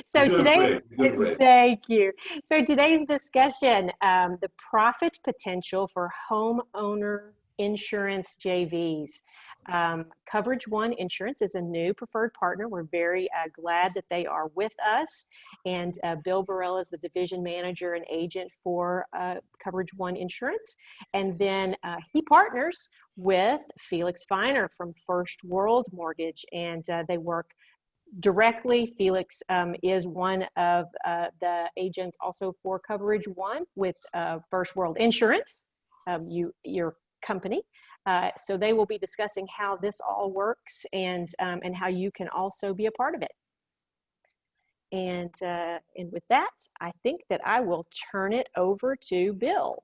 So You're doing today, great. You're doing great. thank you. So today's discussion, the profit potential for homeowner insurance JVs. KoverageOne Insurance is a new preferred partner. We're very glad that they are with us. And Bill Burrell is the division manager and agent for KoverageOne Insurance. And then he partners with Felix Feiner from First World Mortgage, and they work directly. Felix is one of the agents also for KoverageOne with First World Insurance, your company. So they will be discussing how this all works and how you can also be a part of it. And with that, I think that I will turn it over to Bill.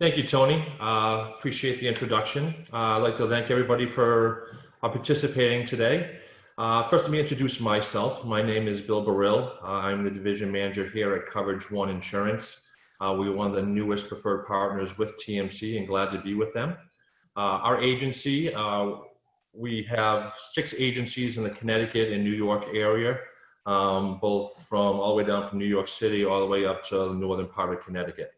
Thank you, Tony. Appreciate the introduction. I'd like to thank everybody for participating today. First, let me introduce myself. My name is Bill Burrell. I'm the division manager here at KoverageOne Insurance. We're one of the newest preferred partners with TMC and glad to be with them. Our agency, we have 6 agencies in the Connecticut and New York area, both from all the way down from New York City all the way up to the northern part of Connecticut.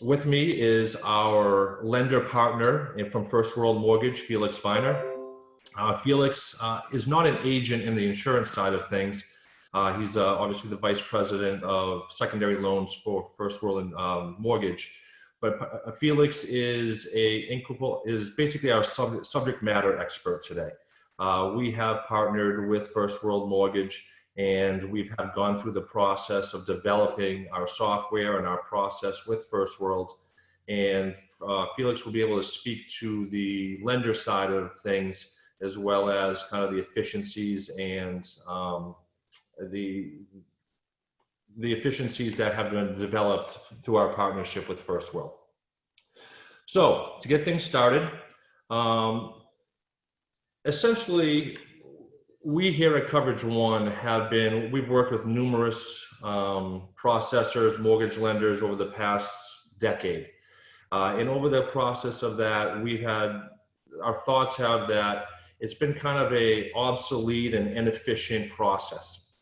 With me is our lender partner from First World Mortgage, Felix Feiner. Felix is not an agent in the insurance side of things. He's obviously the vice president of secondary loans for First World Mortgage. But Felix is basically our subject matter expert today. We have partnered with First World Mortgage, and we've gone through the process of developing our software and our process with First World. And Felix will be able to speak to the lender side of things, as well as kind of the efficiencies and the efficiencies that have been developed through our partnership with First World. So to get things started, essentially, we here at KoverageOne we've worked with numerous processors, mortgage lenders over the past decade. And over the process of that, our thoughts have that it's been kind of a obsolete and inefficient process.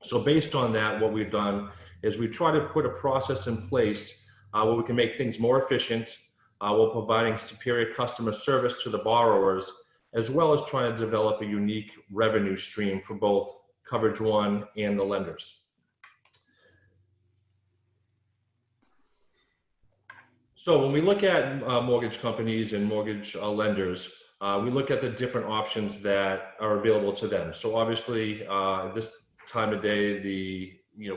So based on that, what we've done is we try to put a process in place where we can make things more efficient while providing superior customer service to the borrowers, as well as trying to develop a unique revenue stream for both KoverageOne and the lenders. So when we look at mortgage companies and mortgage lenders, we look at the different options that are available to them. So obviously, this time of day, the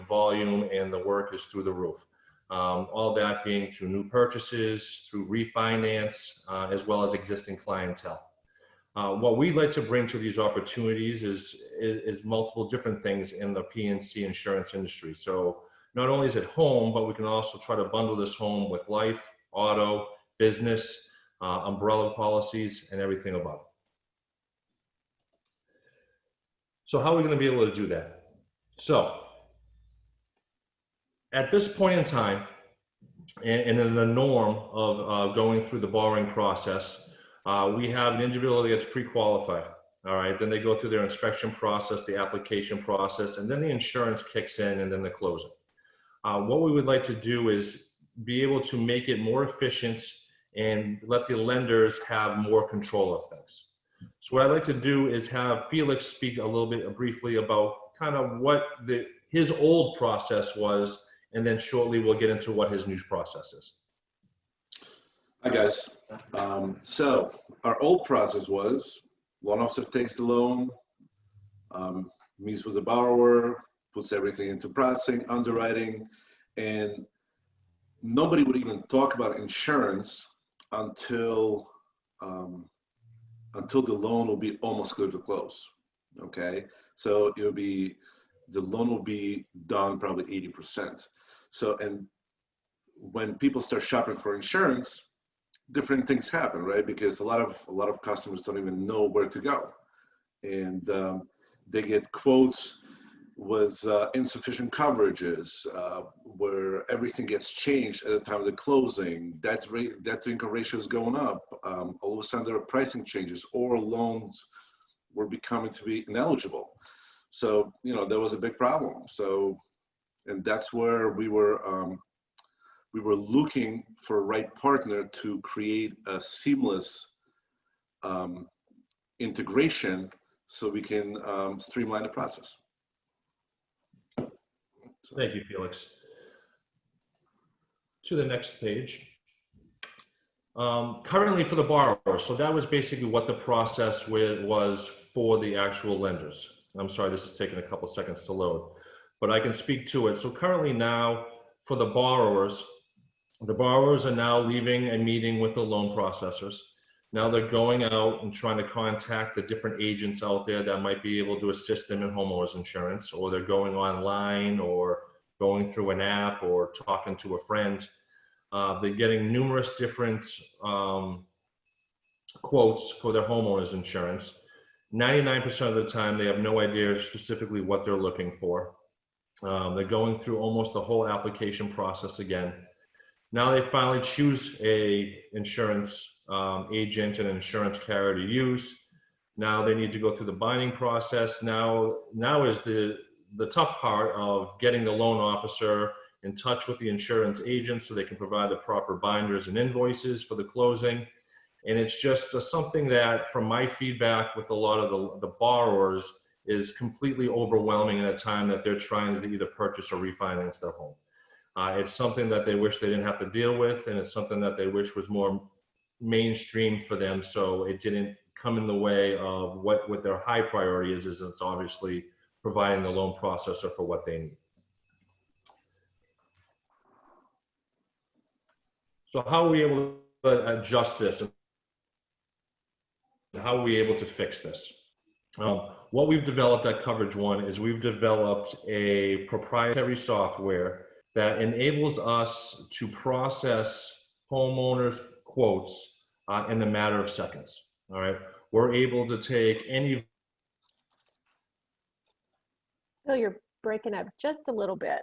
volume and the work is through the roof. All that being through new purchases, through refinance, as well as existing clientele. What we'd like to bring to these opportunities is multiple different things in the P&C insurance industry. So not only is it home, but we can also try to bundle this home with life, auto, business, umbrella policies, and everything above. So how are we going to be able to do that? So at this point in time, and in the norm of going through the borrowing process, we have an individual that gets pre-qualified. All right, then they go through their inspection process, the application process, and then the insurance kicks in, and then the closing. What we would like to do is be able to make it more efficient and let the lenders have more control of things. So what I'd like to do is have Felix speak a little bit briefly about kind of what his old process was, and then shortly we'll get into what his new process is. Hi guys. So our old process was loan officer takes the loan, meets with the borrower, puts everything into processing, underwriting, and nobody would even talk about insurance until the loan will be almost good to close. Okay, so the loan will be done probably 80%. So, and when people start shopping for insurance, different things happen, right? Because a lot of customers don't even know where to go, and they get quotes with insufficient coverages, where everything gets changed at the time of the closing, debt to income ratio is going up, all of a sudden there are pricing changes, or loans were becoming to be ineligible. So, there was a big problem. So, and that's where we were looking for a right partner to create a seamless integration so we can streamline the process. So. Thank you, Felix. To the next page. Currently for the borrower, so that was basically what the process was for the actual lenders. I'm sorry, this is taking a couple seconds to load, but I can speak to it. So currently now for the borrowers are now leaving and meeting with the loan processors. Now they're going out and trying to contact the different agents out there that might be able to assist them in homeowners insurance, or they're going online or going through an app or talking to a friend. They're getting numerous different quotes for their homeowners insurance. 99% of the time, they have no idea specifically what they're looking for. They're going through almost the whole application process again. Now they finally choose a insurance agent and insurance carrier to use. Now they need to go through the binding process. Now is the tough part of getting the loan officer in touch with the insurance agent so they can provide the proper binders and invoices for the closing. And it's just something that, from my feedback with a lot of the borrowers, is completely overwhelming at a time that they're trying to either purchase or refinance their home. It's something that they wish they didn't have to deal with, and it's something that they wish was more mainstream for them, so it didn't come in the way of what their high priority is it's obviously providing the loan processor for what they need. So how are we able to adjust this? How are we able to fix this? What we've developed at KoverageOne is we've developed a proprietary software that enables us to process homeowners quotes in a matter of seconds. All right, we're able to take any. Oh, you're breaking up just a little bit.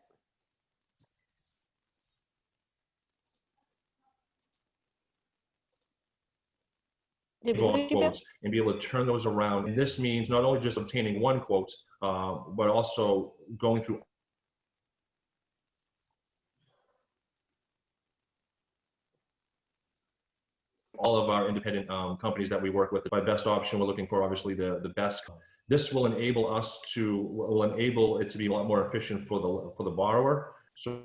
Did we lose you, Bill? Quotes and be able to turn those around. And this means not only just obtaining one quote, but also going through all of our independent companies that we work with. By best option, we're looking for obviously the best. This will enable it to be a lot more efficient for the borrower. So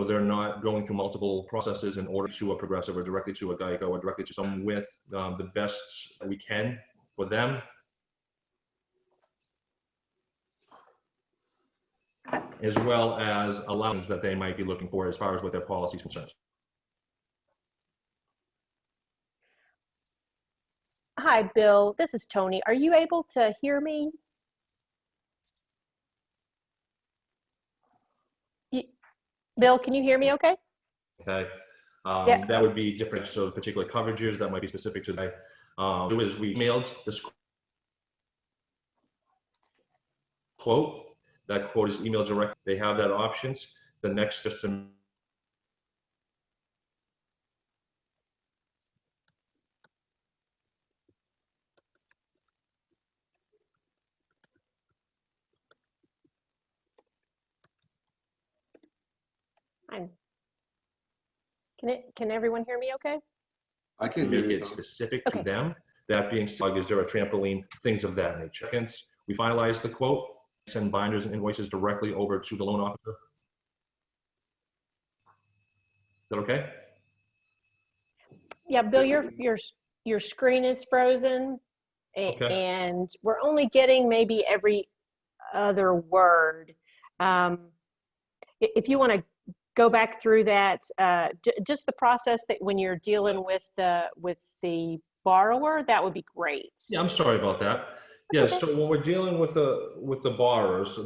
they're not going through multiple processes in order to a Progressive or directly to a Geico or directly to someone with the best that we can for them. As well as allowance that they might be looking for as far as what their policy is concerned. Hi, Bill. This is Tony. Are you able to hear me? Bill, can you hear me okay? Okay. Yeah. That would be different. So particular coverages that might be specific to that. Is we mailed this quote. That quote is emailed directly. They have that options. The next system. Can everyone hear me okay? I can Make hear you. it specific to them. That being said, is there a trampoline? Things of that nature. Hence, we finalize the quote, send binders and invoices directly over to the loan officer. Is that okay? Yeah, Bill, your screen is frozen, Okay. and we're only getting maybe every other word. If you want to go back through that, just the process that when you're dealing with the borrower, that would be great. Yeah, I'm sorry about that. Yeah, okay. so when we're dealing with the borrowers,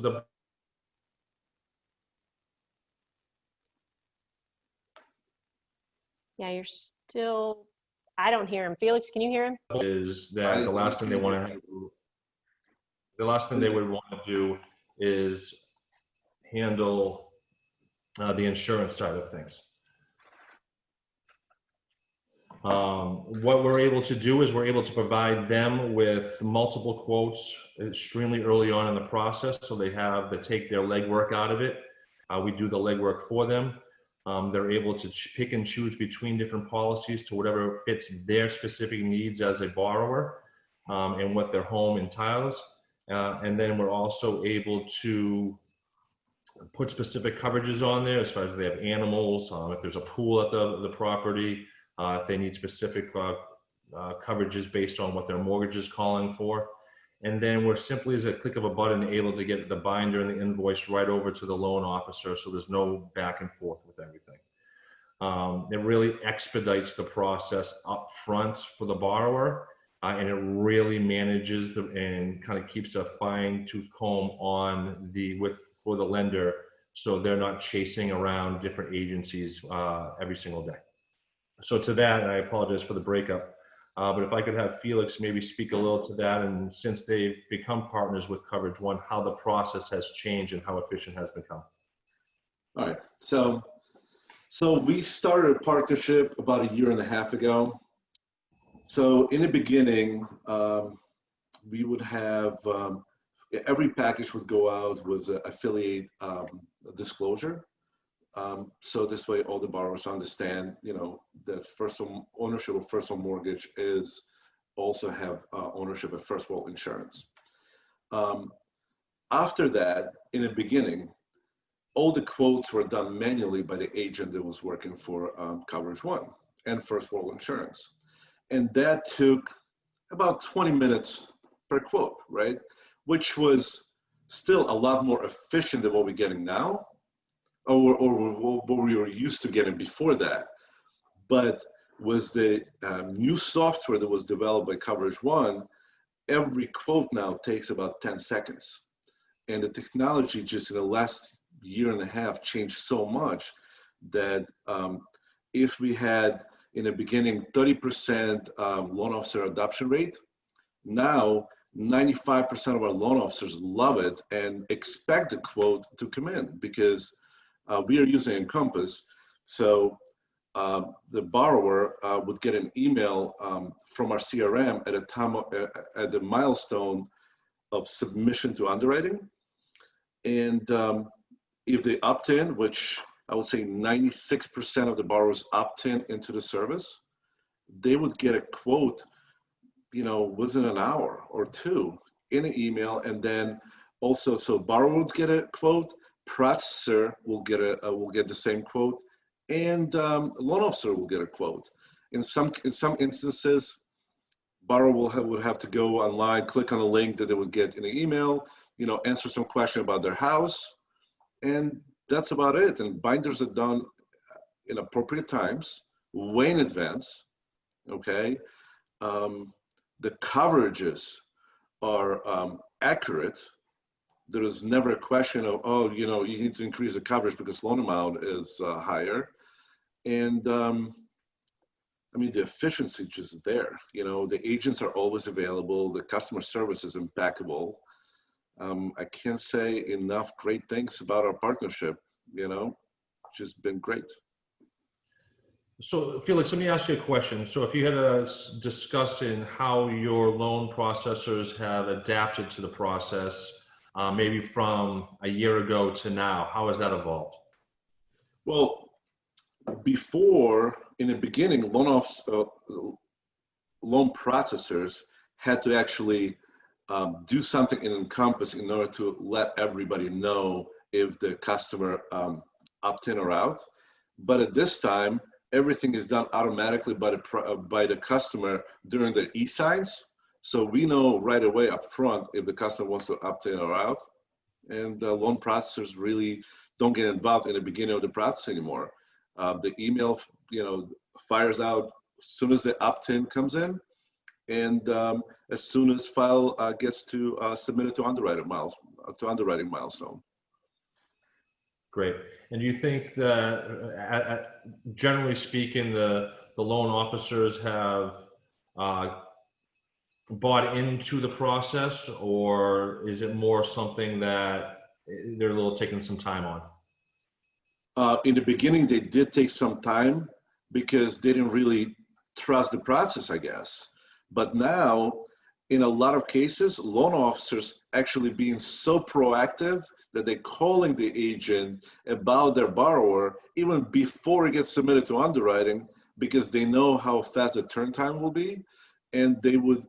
Yeah, you're still, I don't hear him. Felix, can you hear him? Is that the last thing they want to do? The last thing they would want to do is handle the insurance side of things. What we're able to do is we're able to provide them with multiple quotes extremely early on in the process, so they take their legwork out of it. We do the legwork for them. They're able to pick and choose between different policies to whatever fits their specific needs as a borrower and what their home entitles. And then we're also able to put specific coverages on there as far as if they have animals, if there's a pool at the property, if they need specific coverages based on what their mortgage is calling for. And then we're simply, as a click of a button, able to get the binder and the invoice right over to the loan officer, so there's no back and forth with everything. It really expedites the process up front for the borrower, and it really manages and kind of keeps a fine-tooth comb on for the lender, so they're not chasing around different agencies every single day. So to that, and I apologize for the breakup, but if I could have Felix maybe speak a little to that, and since they've become partners with KoverageOne, how the process has changed and how efficient it has become. All right, so we started a partnership about 1.5 years ago. So in the beginning, we would have, every package would go out with an affiliate disclosure. So this way all the borrowers understand, that first home ownership of first home mortgage is also have ownership of first world insurance. After that, in the beginning, all the quotes were done manually by the agent that was working for KoverageOne and First World Insurance. And that took about 20 minutes per quote, right? Which was still a lot more efficient than what we're getting now, or what we were used to getting before that. But with the new software that was developed by KoverageOne, every quote now takes about 10 seconds. And the technology just in the last 1.5 years changed so much that if we had in the beginning 30% loan officer adoption rate, now 95% of our loan officers love it and expect the quote to come in, because we are using Encompass. So the borrower would get an email from our CRM at a time at the milestone of submission to underwriting. And if they opt in, which I would say 96% of the borrowers opt in into the service, they would get a quote, within an hour or two in an email. And then also, so borrower would get a quote, processor will get the same quote, and loan officer will get a quote. In some instances, borrower would have to go online, click on a link that they would get in an email, answer some question about their house, and that's about it. And binders are done in appropriate times, way in advance, okay? The coverages are accurate. There is never a question of, you need to increase the coverage because loan amount is higher. And the efficiency just there. The agents are always available. The customer service is impeccable. I can't say enough great things about our partnership, just been great. So Felix, let me ask you a question. So if you had to discuss in how your loan processors have adapted to the process, maybe from 1 year ago to now, how has that evolved? Well, before, in the beginning, loan processors had to actually do something in Encompass in order to let everybody know if the customer opt in or out. But at this time, everything is done automatically by the customer during the e-signs. So we know right away up front if the customer wants to opt in or out. And loan processors really don't get involved in the beginning of the process anymore. The email, fires out as soon as the opt-in comes in, and as soon as file gets to submitted to underwriting milestone. Great. And do you think that, generally speaking, the loan officers have bought into the process, or is it more something that they're a little taking some time on? In the beginning, they did take some time because they didn't really trust the process, I guess. But now, in a lot of cases, loan officers actually being so proactive that they're calling the agent about their borrower even before it gets submitted to underwriting, because they know how fast the turn time will be. And they would,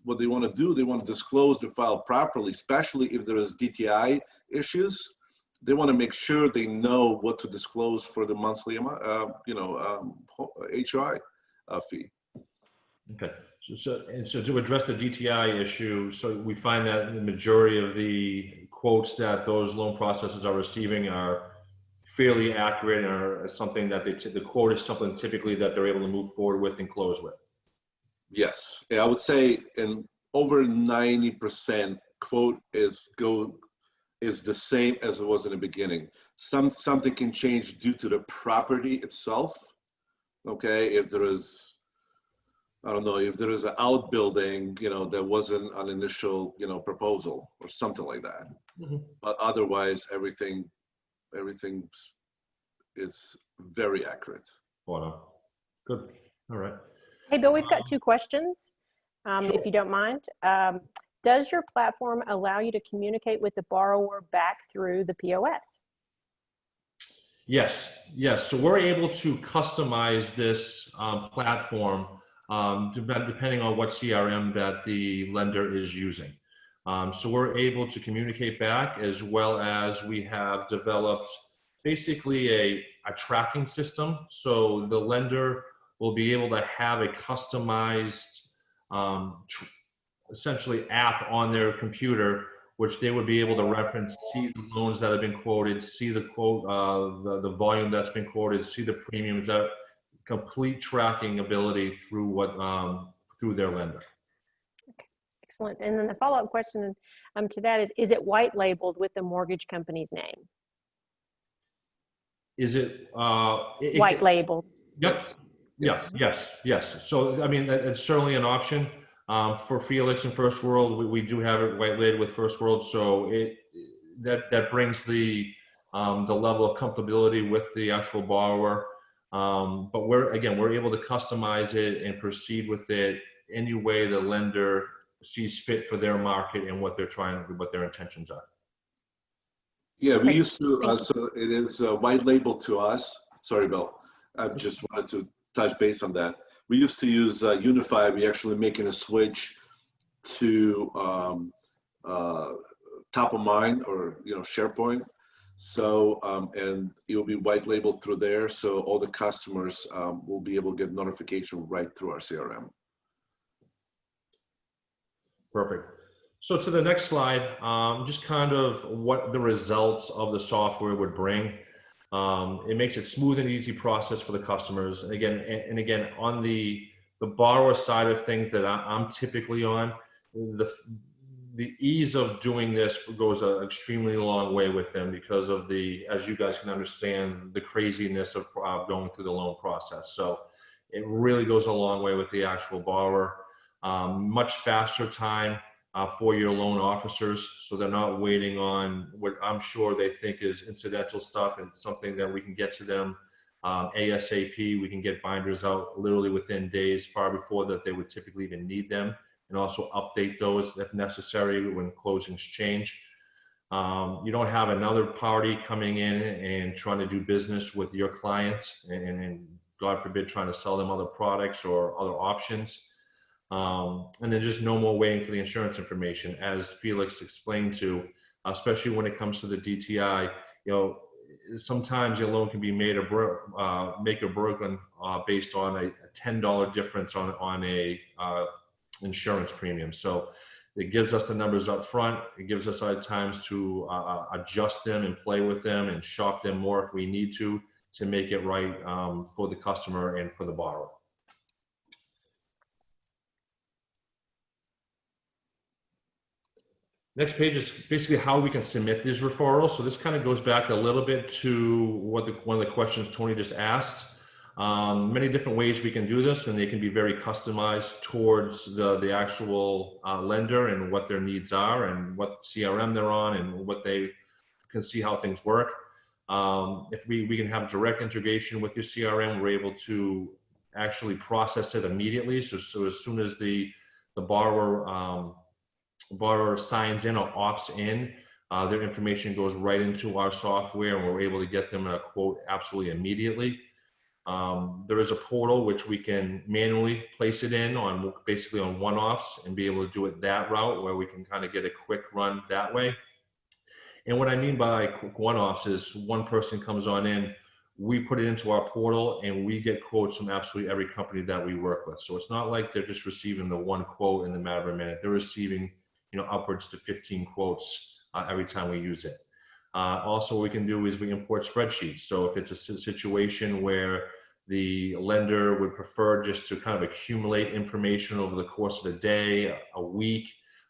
what they want to do, they want to disclose the file properly, especially if there is DTI issues. They want to make sure they know what to disclose for the monthly amount, HOI fee. Okay. So to address the DTI issue, so we find that the majority of the quotes that those loan processors are receiving are fairly accurate, and are something that the quote is something typically that they're able to move forward with and close with. Yes, yeah, I would say in over 90% quote is the same as it was in the beginning. Something can change due to the property itself. Okay, if there is, I don't know, if there is an outbuilding, that wasn't an initial, proposal or something like that. Mm-hmm. But otherwise, everything is very accurate. Wow. Good. All right. Hey, Bill, we've got two questions, Sure. if you don't mind. Does your platform allow you to communicate with the borrower back through the POS? Yes. So we're able to customize this platform depending on what CRM that the lender is using. So we're able to communicate back, as well as we have developed basically a tracking system. So the lender will be able to have a customized essentially app on their computer, which they would be able to reference, see the loans that have been quoted, see the quote, the volume that's been quoted, see the premiums, that complete tracking ability through through their lender. Excellent. And then the follow-up question to that is it white labeled with the mortgage company's name? Is it White labeled? Yep. Yeah. Yes. So I mean, it's certainly an option. For Felix and First World, we do have it white labeled with First World, so that brings the level of comfortability with the actual borrower. But we're able to customize it and proceed with it any way the lender sees fit for their market and what their intentions are. Yeah, we used to, so it is white labeled to us. Sorry, Bill. I just wanted to touch base on that. We used to use Unify. We're actually making a switch to top of mind, or SharePoint. So and it will be white labeled through there, so all the customers will be able to get notification right through our CRM. Perfect. So to the next slide, just kind of what the results of the software would bring. It makes it smooth and easy process for the customers. And again, on the borrower side of things that I'm typically on, the ease of doing this goes an extremely long way with them, because of as you guys can understand, the craziness of going through the loan process. So it really goes a long way with the actual borrower. Much faster time for your loan officers, so they're not waiting on what I'm sure they think is incidental stuff, and something that we can get to them ASAP. We can get binders out literally within days, far before that they would typically even need them, and also update those if necessary when closings change. You don't have another party coming in and trying to do business with your clients, and God forbid trying to sell them other products or other options. And then just no more waiting for the insurance information, as Felix explained to, especially when it comes to the DTI. Sometimes your loan can be make or broken based on a $10 difference on a insurance premium. So it gives us the numbers up front. It gives us our times to adjust them and play with them and shop them more if we need to make it right for the customer and for the borrower. Next page is basically how we can submit these referrals. So this kind of goes back a little bit to what one of the questions Tony just asked. Many different ways we can do this, and they can be very customized towards the actual lender and what their needs are and what CRM they're on and what they can see how things work. If we can have direct integration with your CRM, we're able to actually process it immediately. So as soon as the borrower signs in or opts in, their information goes right into our software, and we're able to get them a quote absolutely immediately. There is a portal which we can manually place it in on, basically on one-offs, and be able to do it that route where we can kind of get a quick run that way. And what I mean by quick one-offs is one person comes on in, we put it into our portal, and we get quotes from absolutely every company that we work with. So it's not like they're just receiving the one quote in the matter of a minute. They're receiving, upwards to 15 quotes every time we use it. Also, what we can do is we import spreadsheets. So if it's a situation where the lender would prefer just to kind of accumulate information over the course of a day, a week,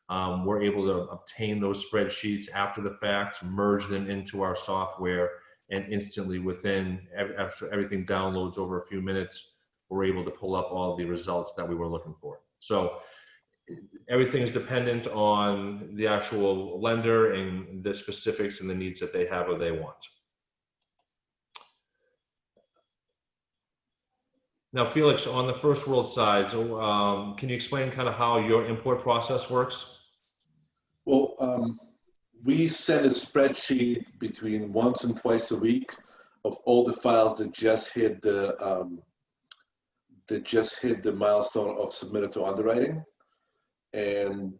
we're able to obtain those spreadsheets after the fact, merge them into our software, and instantly after everything downloads over a few minutes, we're able to pull up all the results that we were looking for. So everything is dependent on the actual lender and the specifics and the needs that they have or they want. Now, Felix, on the first world side, can you explain kind of how your import process works? Well, we send a spreadsheet between once and twice a week of all the files that just hit the milestone of submitted to underwriting, and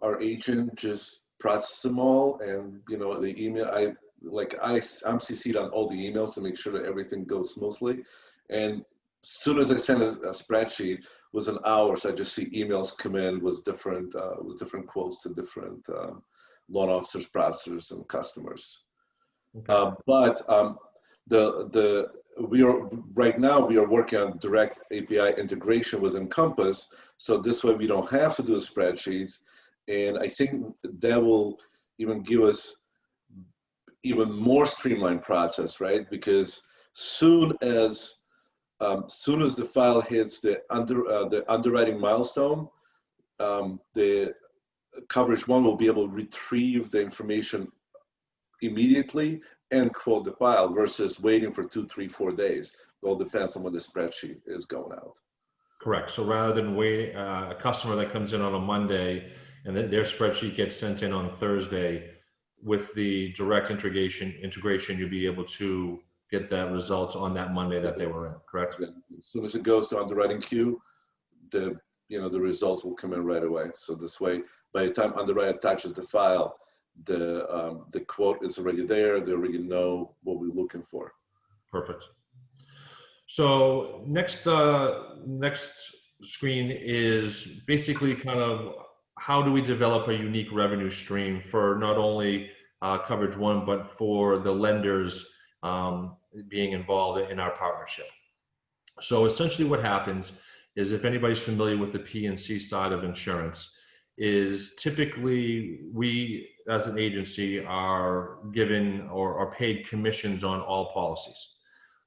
our agent just processes them all. And the email, I'm CC'd on all the emails to make sure that everything goes smoothly. And as soon as I send a spreadsheet, within hours, I just see emails come in with different quotes to different loan officers, processors, and customers. Okay. Right now we are working on direct API integration with Encompass, so this way we don't have to do spreadsheets, and I think that will even give us even more streamlined process, right? Because soon as the file hits the underwriting milestone, the KoverageOne will be able to retrieve the information immediately and quote the file versus waiting for 2, 3, 4 days. It all depends on when the spreadsheet is going out. Correct. So rather than wait, a customer that comes in on a Monday and their spreadsheet gets sent in on Thursday, with the direct integration, you'll be able to get that results on that Monday that they were in, correct? Yeah. As soon as it goes to underwriting queue, the results will come in right away. So this way, by the time underwriter attaches the file, the quote is already there. They already know what we're looking for. Perfect. So next screen is basically kind of how do we develop a unique revenue stream for not only KoverageOne, but for the lenders being involved in our partnership. So essentially what happens is, if anybody's familiar with the P&C side of insurance, is typically we as an agency are given or are paid commissions on all policies.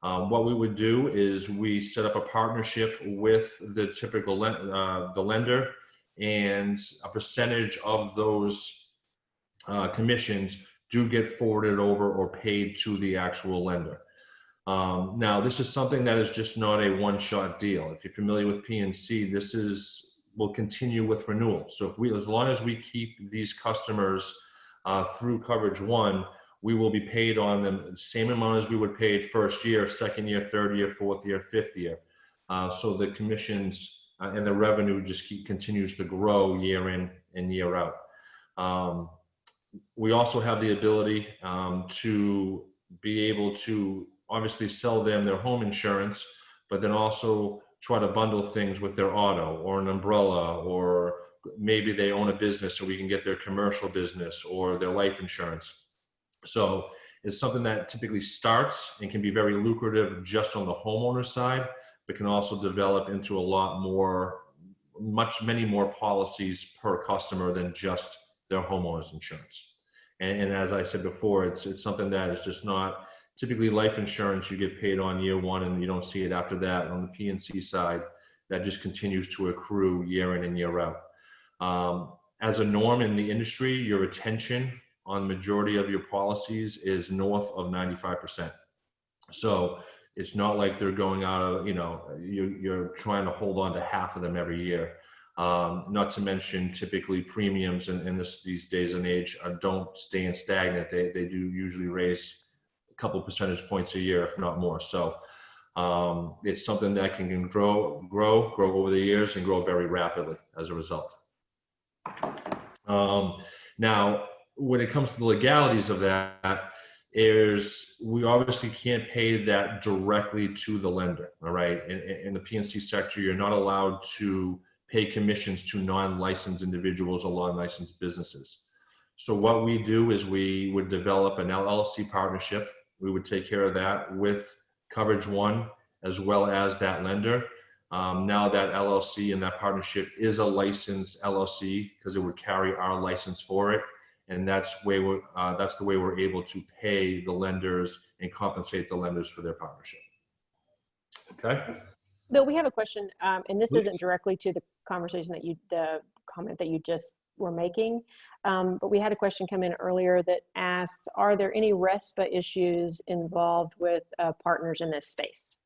What we would do is we set up a partnership with the typical the lender, and a percentage of those commissions do get forwarded over or paid to the actual lender. Now, this is something that is just not a one-shot deal. If you're familiar with P&C, will continue with renewal. So as long as we keep these customers through KoverageOne, we will be paid on them the same amount as we would pay first year, second year, third year, fourth year, fifth year. So the commissions and the revenue just continues to grow year in and year out. We also have the ability to be able to obviously sell them their home insurance, but then also try to bundle things with their auto or an umbrella, or maybe they own a business so we can get their commercial business or their life insurance. So it's something that typically starts and can be very lucrative just on the homeowner side, but can also develop into many more policies per customer than just their homeowners insurance. And as I said before, it's something that is just not typically life insurance. You get paid on year one and you don't see it after that. On the P&C side, that just continues to accrue year in and year out. As a norm in the industry, your retention on the majority of your policies is north of 95%. So it's not like they're going out of, you're trying to hold on to half of them every year. Not to mention typically premiums in these days and age don't stay in stagnant. They do usually raise a couple percentage points a year, if not more. So it's something that can grow over the years and grow very rapidly as a result. Now, when it comes to the legalities of that, we obviously can't pay that directly to the lender. All right, in the P&C sector, you're not allowed to pay commissions to non-licensed individuals or non-licensed businesses. So what we do is we would develop an LLC partnership. We would take care of that with KoverageOne as well as that lender. Now that LLC and that partnership is a licensed LLC because it would carry our license for it. And that's the way we're able to pay the lenders and compensate the lenders for their partnership. Okay. Bill, we have a question, and this isn't directly to the conversation the comment that you just were making, but we had a question come in earlier that asked, are there any Respa issues involved with partners in this space?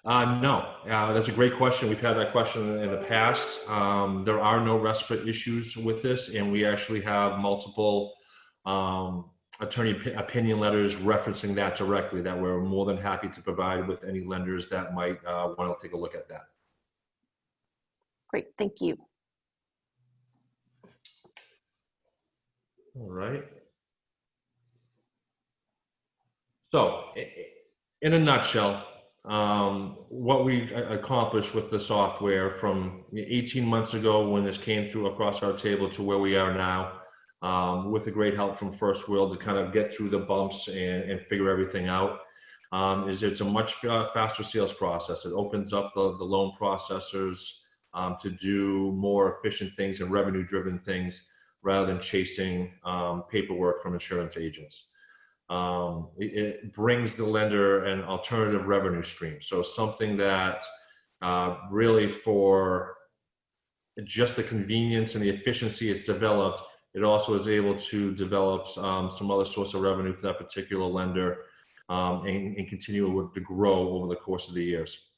No, that's a great question. We've had that question in the past. There are no Respa issues with this, and we actually have multiple attorney opinion letters referencing that directly that we're more than happy to provide with any lenders that might want to take a look at that. Great, thank you. All right. So, in a nutshell, what we accomplished with the software from 18 months ago when this came through across our table to where we are now, with the great help from First World to kind of get through the bumps and figure everything out, is it's a much faster sales process. It opens up the loan processors to do more efficient things and revenue-driven things rather than chasing paperwork from insurance agents. It brings the lender an alternative revenue stream. So something that really for just the convenience and the efficiency it's developed, it also is able to develop some other source of revenue for that particular lender and continue to grow over the course of the years.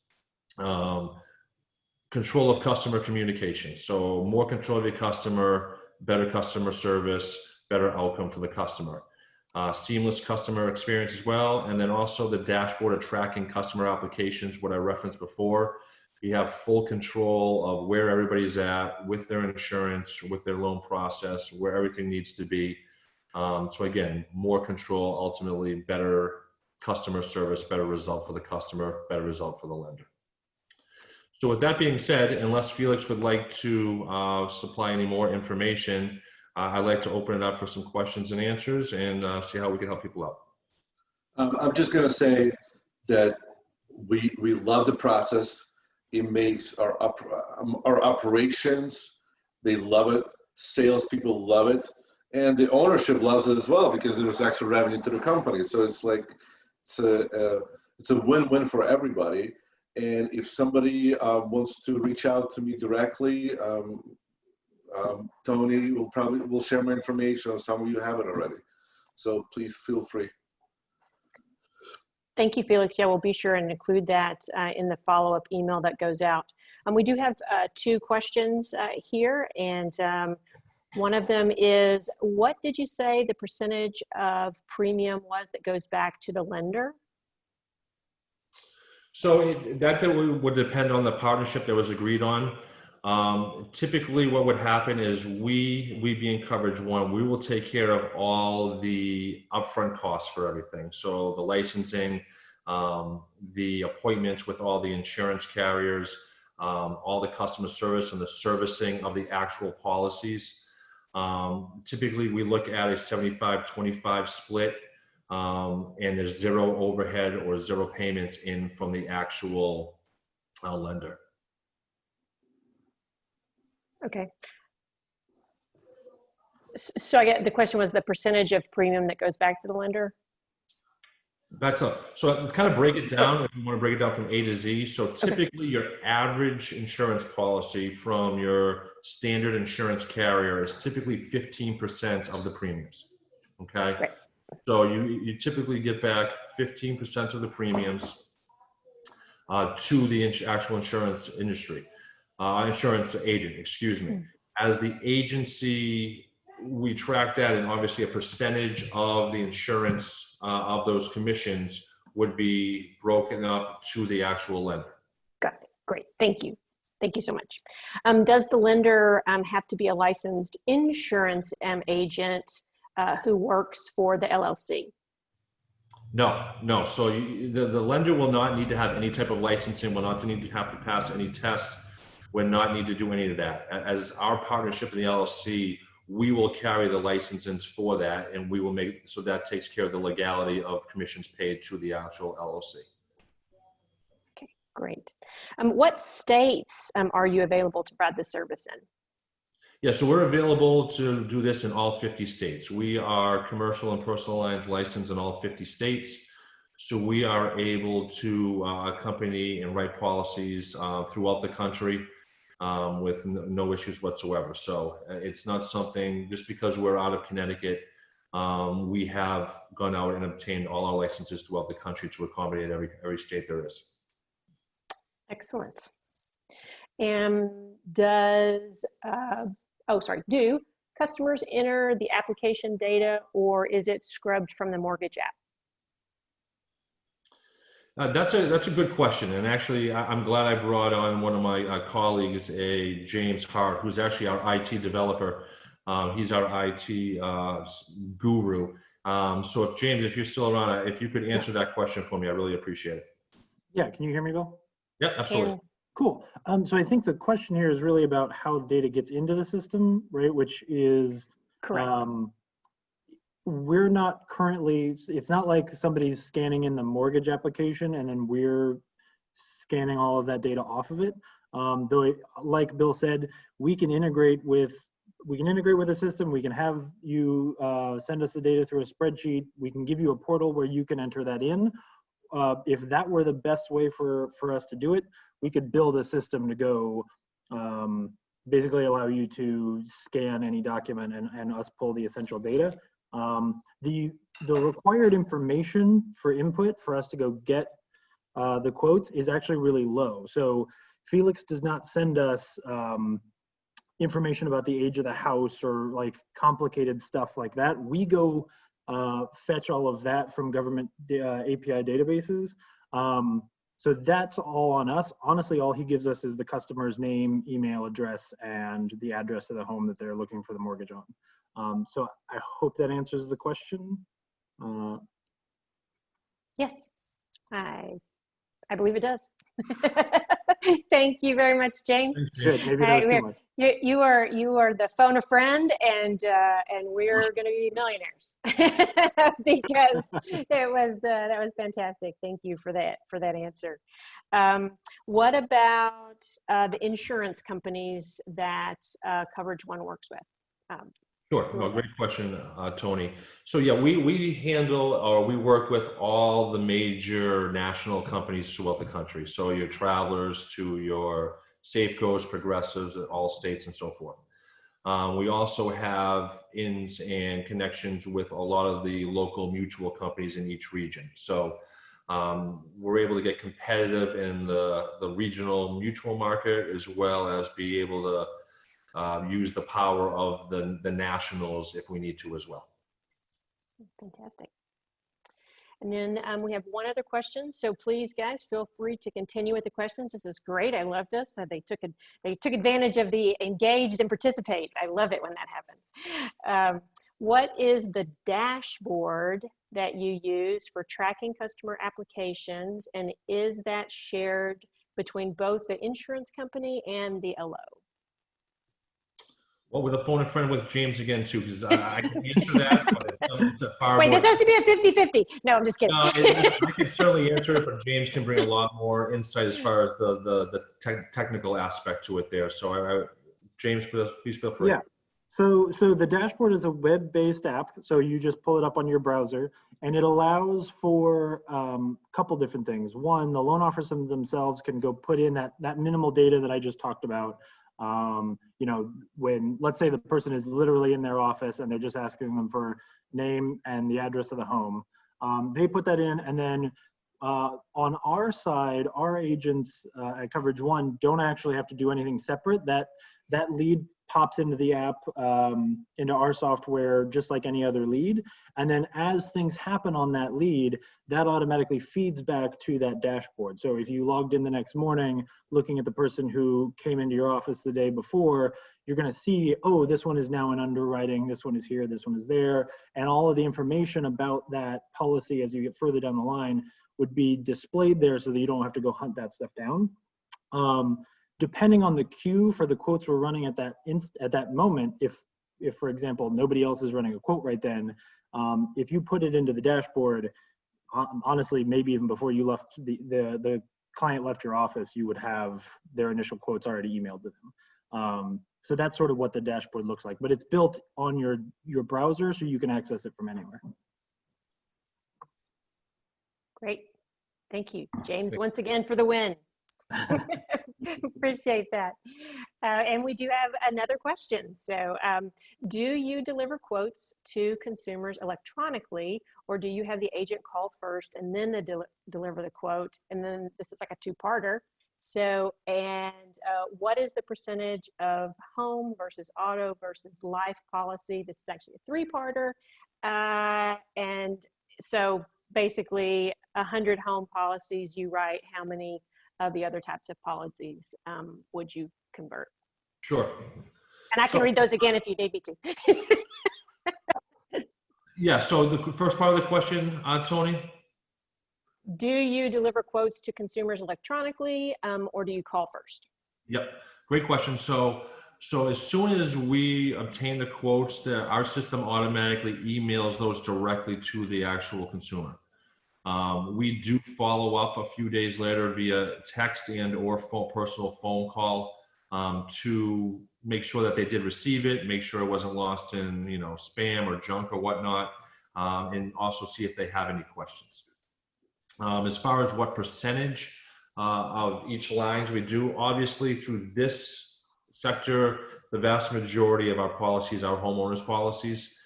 Control of customer communication. So more control of your customer, better customer service, better outcome for the customer. Seamless customer experience as well. And then also the dashboard of tracking customer applications, what I referenced before. You have full control of where everybody's at with their insurance, with their loan process, where everything needs to be. So again, more control, ultimately better customer service, better result for the customer, better result for the lender. So with that being said, unless Felix would like to supply any more information, I'd like to open it up for some questions and answers and see how we can help people out. I'm just going to say that we love the process. It makes our operations, they love it. Salespeople love it. And the ownership loves it as well because there's extra revenue to the company. So it's like, it's a win-win for everybody. And if somebody wants to reach out to me directly, Tony will share my information, or some of you have it already. So please feel free. Thank you, Felix. Yeah, we'll be sure and include that in the follow-up email that goes out. We do have two questions here, and one of them is, what did you say the percentage of premium was that goes back to the lender? So that would depend on the partnership that was agreed on. Typically what would happen is we being KoverageOne, we will take care of all the upfront costs for everything. So the licensing, the appointments with all the insurance carriers, all the customer service and the servicing of the actual policies. Typically we look at a 75-25 split, and there's zero overhead or zero payments in from the actual lender. Okay. So I get the question was the percentage of premium that goes back to the lender? That's up. So let's kind of break it down if you want to break it down from A to Z. So typically your average insurance policy from your standard insurance carrier is typically 15% of the premiums. Okay. Right. So you typically get back 15% of the premiums to the actual insurance industry, insurance agent, excuse me. As the agency, we track that, and obviously a percentage of the insurance of those commissions would be broken up to the actual lender. Got it. Great. Thank you. Thank you so much. Does the lender have to be a licensed insurance agent who works for the LLC? No. So the lender will not need to have any type of licensing, will not need to have to pass any tests, will not need to do any of that. As our partnership in the LLC, we will carry the licenses for that, and we will make, so that takes care of the legality of commissions paid to the actual LLC. Okay, great. What states are you available to provide this service in? Yeah, so we're available to do this in all 50 states. We are commercial and personal lines licensed in all 50 states. So we are able to accompany and write policies throughout the country with no issues whatsoever. So it's not something, just because we're out of Connecticut, we have gone out and obtained all our licenses throughout the country to accommodate every state there is. Excellent. And do customers enter the application data, or is it scrubbed from the mortgage app? That's a good question, and actually I'm glad I brought on one of my colleagues, James Hart, who's actually our IT developer. He's our IT guru. So if James, if you're still around, if you could answer that question for me, I really appreciate it. Yeah, can you hear me, Bill? Yeah, absolutely. Cool. So I think the question here is really about how data gets into the system, right? Which is correct. We're not currently, it's not like somebody's scanning in the mortgage application and then we're scanning all of that data off of it. Though, like Bill said, we can integrate with the system. We can have you send us the data through a spreadsheet. We can give you a portal where you can enter that in. If that were the best way for us to do it, we could build a system to go basically allow you to scan any document and us pull the essential data. The required information for input for us to go get the quotes is actually really low. So Felix does not send us information about the age of the house or like complicated stuff like that. We go fetch all of that from government API databases. So that's all on us. Honestly, all he gives us is the customer's name, email address, and the address of the home that they're looking for the mortgage on. So I hope that answers the question. Yes, I believe it does. Thank you very much, James. Good. Maybe that was too much. You are the phone a friend, and we're going to be millionaires because that was fantastic. Thank you for that answer. What about the insurance companies that KoverageOne works with? Sure. No, great question, Tony. So yeah, we handle, or we work with all the major national companies throughout the country. So your Travelers to your Safeco's, Progressives, all states and so forth. We also have ins and connections with a lot of the local mutual companies in each region. So we're able to get competitive in the regional mutual market, as well as be able to use the power of the nationals if we need to as well. Fantastic. And then we have one other question. So please, guys, feel free to continue with the questions. This is great. I love this. They took advantage of the engaged and participate. I love it when that happens. What is the dashboard that you use for tracking customer applications, and is that shared between both the insurance company and the LO? Well, with a phone a friend with James again too, because I can answer that, but it's a far Wait, more. this has to be a 50-50. No, I'm just kidding. No, I can certainly answer it, but James can bring a lot more insight as far as the technical aspect to it there. So James, please feel free. Yeah. So the dashboard is a web-based app. So you just pull it up on your browser, and it allows for a couple different things. One, the loan officers themselves can go put in that minimal data that I just talked about. You know, when, let's say the person is literally in their office and they're just asking them for name and the address of the home. They put that in, and then on our side, our agents at KoverageOne don't actually have to do anything separate. That lead pops into the app, into our software, just like any other lead. And then as things happen on that lead, that automatically feeds back to that dashboard. So if you logged in the next morning, looking at the person who came into your office the day before, you're gonna see, oh, this one is now in underwriting, this one is here, this one is there. And all of the information about that policy as you get further down the line would be displayed there so that you don't have to go hunt that stuff down. Depending on the queue for the quotes we're running at that moment, if for example, nobody else is running a quote right then, if you put it into the dashboard, honestly, maybe even before you left, the client left your office, you would have their initial quotes already emailed to them. So that's sort of what the dashboard looks like, but it's built on your browser so you can access it from anywhere. Great. Thank you, James, once again for the win. Appreciate that. And we do have another question. So do you deliver quotes to consumers electronically, or do you have the agent call first and then they deliver the quote? And then this is like a two-parter. So, and what is the percentage of home versus auto versus life policy? This is actually a three-parter. And so basically 100 home policies you write, how many of the other types of policies would you convert? Sure. And I can read those again if you need me to. Yeah, so the first part of the question, Tony? Do you deliver quotes to consumers electronically, or do you call first? Yep, great question. So as soon as we obtain the quotes, our system automatically emails those directly to the actual consumer. We do follow up a few days later via text and or personal phone call to make sure that they did receive it, make sure it wasn't lost in spam or junk or whatnot, and also see if they have any questions. As far as what percentage of each lines we do, obviously through this sector, the vast majority of our policies are homeowners policies.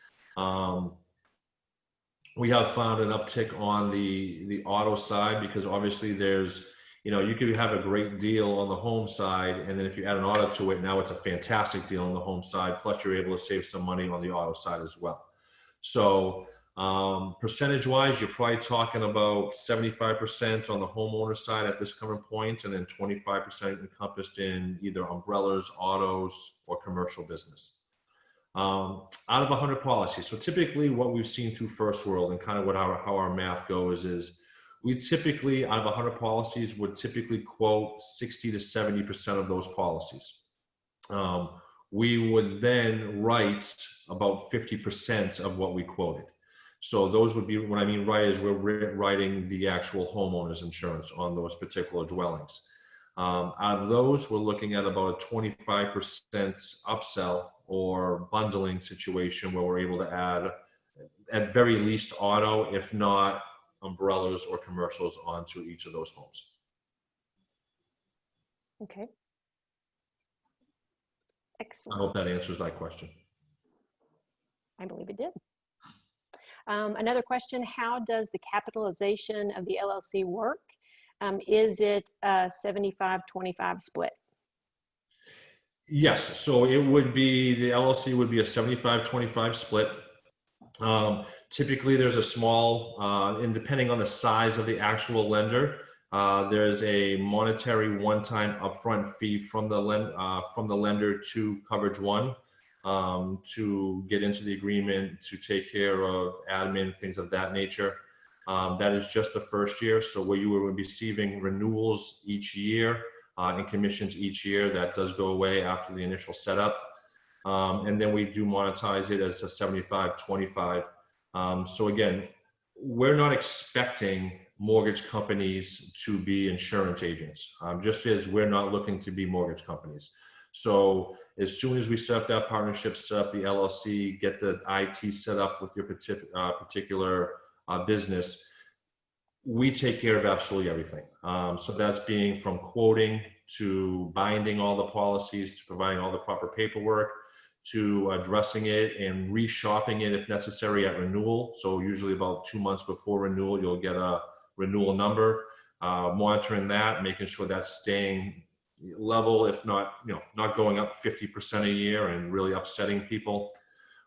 We have found an uptick on the auto side because obviously there's, you could have a great deal on the home side, and then if you add an auto to it, now it's a fantastic deal on the home side, plus you're able to save some money on the auto side as well. So percentage wise, you're probably talking about 75% on the homeowner side at this current point, and then 25% encompassed in either umbrellas, autos, or commercial business. Out of 100 policies. So typically what we've seen through First World and kind of how our math goes is we typically, out of 100 policies, would typically quote 60 to 70% of those policies. We would then write about 50% of what we quoted. So those would be, what I mean write is we're writing the actual homeowner's insurance on those particular dwellings. Out of those, we're looking at about a 25% upsell or bundling situation where we're able to add, at very least, auto, if not umbrellas or commercials onto each of those homes. Okay. Excellent. I hope that answers that question. I believe it did. Another question, how does the capitalization of the LLC work? Is it a 75-25 split? Yes, so it would be, the LLC would be a 75-25 split. Typically there's a small, and depending on the size of the actual lender, there's a monetary one-time upfront fee from the lender to KoverageOne to get into the agreement, to take care of admin, things of that nature. That is just the first year. So where you will be receiving renewals each year and commissions each year, that does go away after the initial setup. And then we do monetize it as a 75-25. So again, we're not expecting mortgage companies to be insurance agents, just as we're not looking to be mortgage companies. So as soon as we set up that partnership, set up the LLC, get the IT set up with your particular business, we take care of absolutely everything. So that's being from quoting to binding all the policies, to providing all the proper paperwork, to addressing it and reshopping it if necessary at renewal. So usually about 2 months before renewal, you'll get a renewal number, monitoring that, making sure that's staying level, if not, not going up 50% a year and really upsetting people,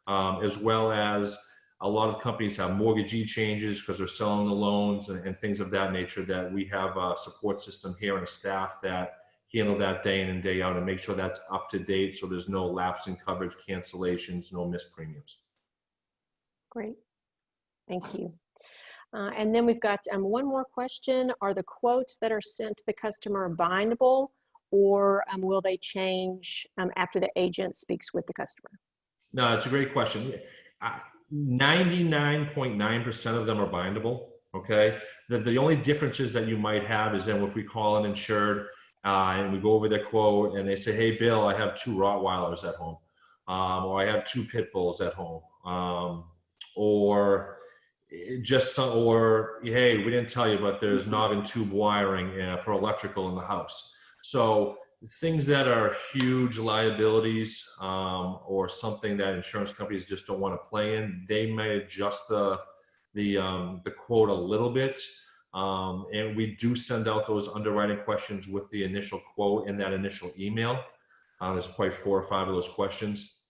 as well as a lot of companies have mortgagee changes because they're selling the loans and things of that nature, that we have a support system here and a staff that handle that day in and day out and make sure that's up to date, so there's no lapse in coverage, cancellations, no missed premiums. Great. Thank you. And then we've got one more question. Are the quotes that are sent to the customer bindable, or will they change after the agent speaks with the customer? No, it's a great question. 99.9% of them are bindable, okay? The only differences that you might have is then if we call an insured and we go over their quote and they say, hey, Bill, I have 2 Rottweilers at home, or I have 2 pit bulls at home, or hey, we didn't tell you, but there's knob and tube wiring for electrical in the house. So things that are huge liabilities, or something that insurance companies just don't want to play in, they may adjust the quote a little bit. And we do send out those underwriting questions with the initial quote in that initial email. There's probably 4 or 5 of those questions.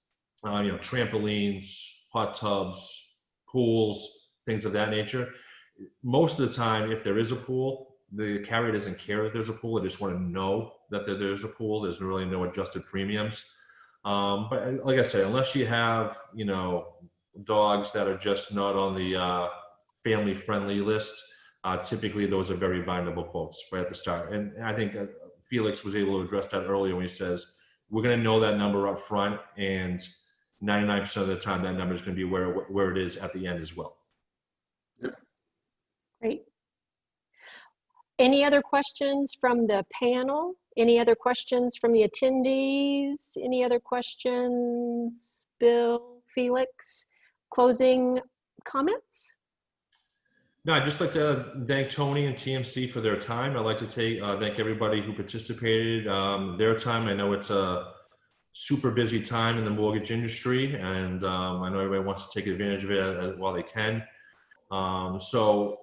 Trampolines, hot tubs, pools, things of that nature. Most of the time, if there is a pool, the carrier doesn't care that there's a pool. They just want to know that there's a pool. There's really no adjusted premiums. But like I said, unless you have, dogs that are just not on the family-friendly list, typically those are very bindable quotes right at the start. And I think Felix was able to address that earlier when he says, we're going to know that number up front, and 99% of the time that number is going to be where it is at the end as well. Yep. Great. Any other questions from the panel? Any other questions from the attendees? Any other questions? Bill, Felix, closing comments? No, I'd just like to thank Tony and TMC for their time. I'd like to thank everybody who participated, their time. I know it's a super busy time in the mortgage industry, and I know everybody wants to take advantage of it while they can. So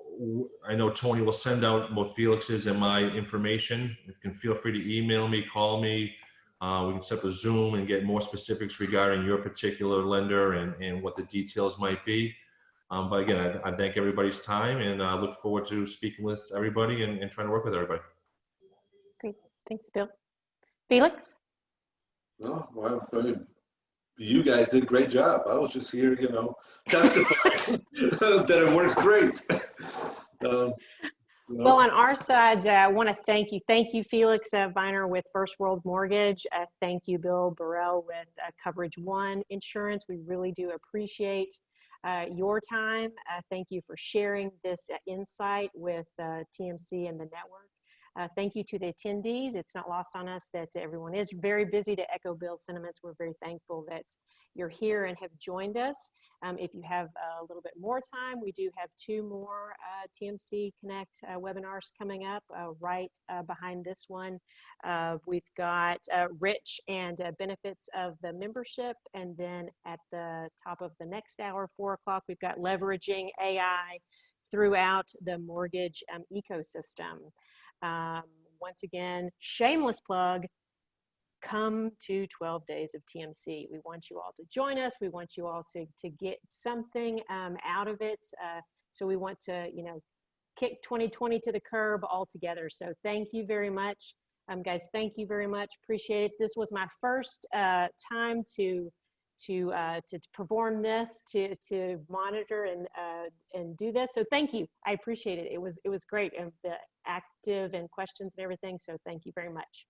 I know Tony will send out both Felix's and my information. You can feel free to email me, call me. We can set up a Zoom and get more specifics regarding your particular lender and what the details might be. But again, I thank everybody's time, and I look forward to speaking with everybody and trying to work with everybody. Great. Thanks, Bill. Felix? Oh, well, you guys did a great job. I was just here, testifying that it works great. Well, on our side, I want to thank you. Thank you, Felix Viner with First World Mortgage. Thank you, Bill Burrell with KoverageOne Insurance. We really do appreciate your time. Thank you for sharing this insight with TMC and the network. Thank you to the attendees. It's not lost on us that everyone is very busy. To echo Bill's sentiments, we're very thankful that you're here and have joined us. If you have a little bit more time, we do have 2 more TMC Connect webinars coming up right behind this one. We've got Rich and benefits of the membership, and then at the top of the next hour, 4 o'clock, we've got leveraging AI throughout the mortgage ecosystem. Once again, shameless plug, come to 12 days of TMC. We want you all to join us. We want you all to get something out of it. So we want to, kick 2020 to the curb altogether. So thank you very much. Guys, thank you very much. Appreciate it. This was my first time to perform this, to monitor and do this. So thank you. I appreciate it. It was great, and the active and questions and everything. So thank you very much.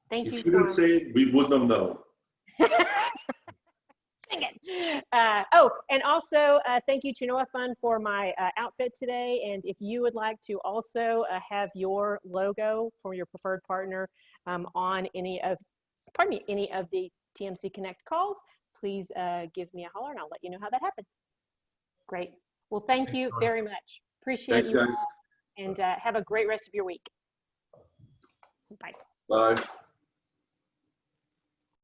Thank you. If you didn't say it, we wouldn't have known. Sing it. And also thank you to Noah Fund for my outfit today. And if you would like to also have your logo for your preferred partner on any of pardon me, any of the TMC Connect calls, please give me a holler and I'll let you know how that happens. Great. Well, thank you very much. Appreciate Thanks, you. guys. And have a great rest of your week. Bye. Bye.